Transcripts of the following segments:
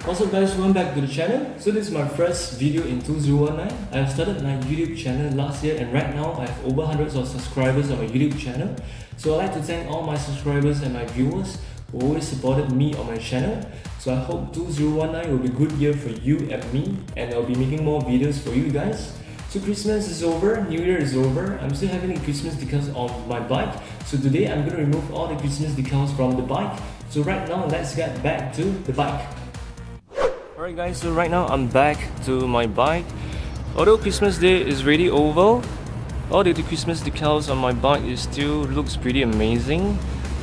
What's up guys, welcome back to the channel. So this is my first video in 2019. I have started my YouTube channel last year and right now I have over hundreds of subscribers on my YouTube channel. So I'd like to thank all my subscribers and my viewers who always supported me on my channel. So I hope 2019 will be a good year for you and me, and I'll be making more videos for you guys. So Christmas is over, New Year is over. I'm still having the Christmas decals on my bike. So today I'm going to remove all the Christmas decals from the bike. So right now let's get back to the bike. Alright guys, so right now I'm back to my bike. Although Christmas Day is really over, all the Christmas decals on my bike still looks pretty amazing.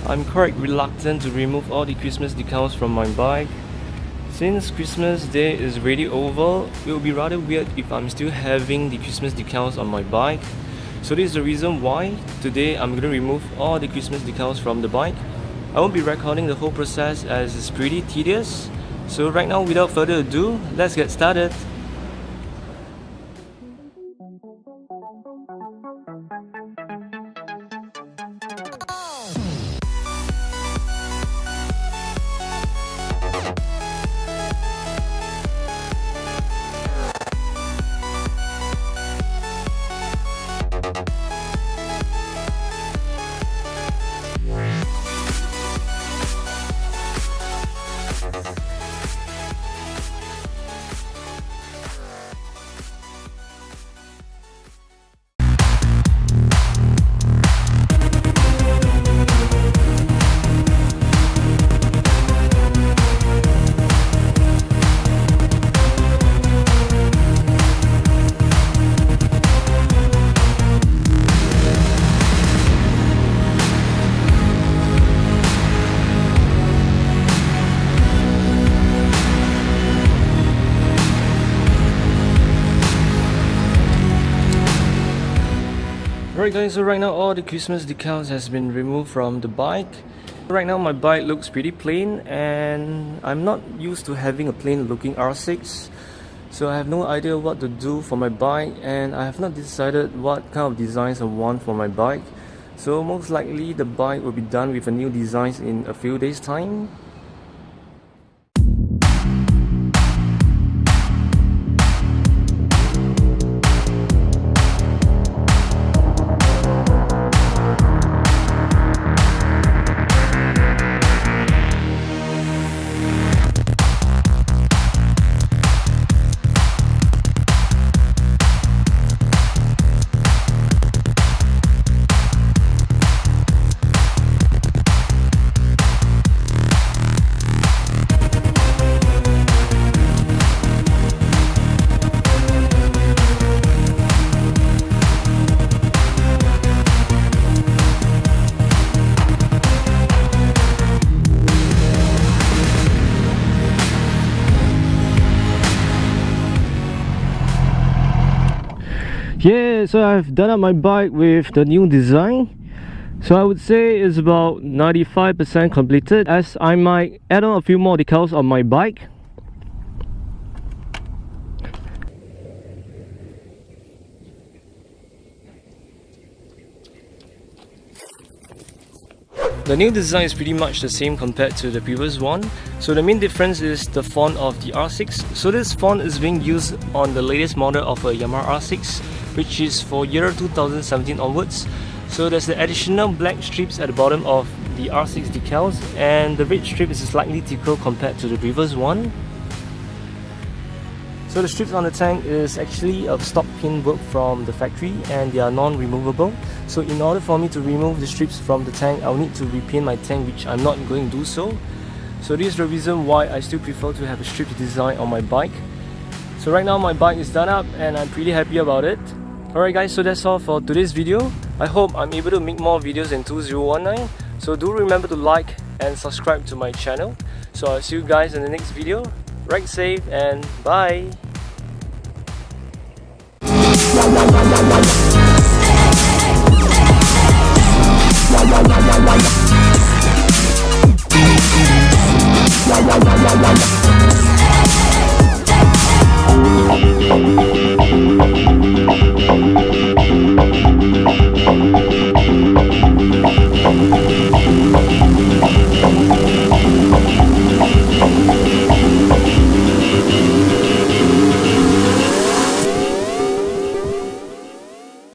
I'm quite reluctant to remove all the Christmas decals from my bike. Since Christmas Day is really over, it will be rather weird if I'm still having the Christmas decals on my bike. So this is the reason why today I'm going to remove all the Christmas decals from the bike. I won't be recording the whole process as it's pretty tedious. So right now, without further ado, let's get started. Alright guys, so right now all the Christmas decals has been removed from the bike. Right now my bike looks pretty plain and I'm not used to having a plain looking R6. So I have no idea what to do for my bike and I have not decided what kind of designs I want for my bike. So most likely the bike will be done with a new design in a few days time. Yeah, so I've done up my bike with the new design. So I would say it's about 95% completed, as I might add on a few more decals on my bike. The new design is pretty much the same compared to the previous one. So the main difference is the font of the R6. So this font is being used on the latest model of a Yamaha R6, which is for year 2017 onwards. So there's the additional black strips at the bottom of the R6 decals, and the red strip is slightly thicker compared to the previous one. So the strips on the tank is actually a stock pin work from the factory, and they are non-removable. So in order for me to remove the strips from the tank, I'll need to repaint my tank, which I'm not going to do so. So this is the reason why I still prefer to have a stripped design on my bike. So right now my bike is done up and I'm pretty happy about it. Alright guys, so that's all for today's video. I hope I'm able to make more videos in 2019. So do remember to like and subscribe to my channel. So I'll see you guys in the next video. Ride safe and bye!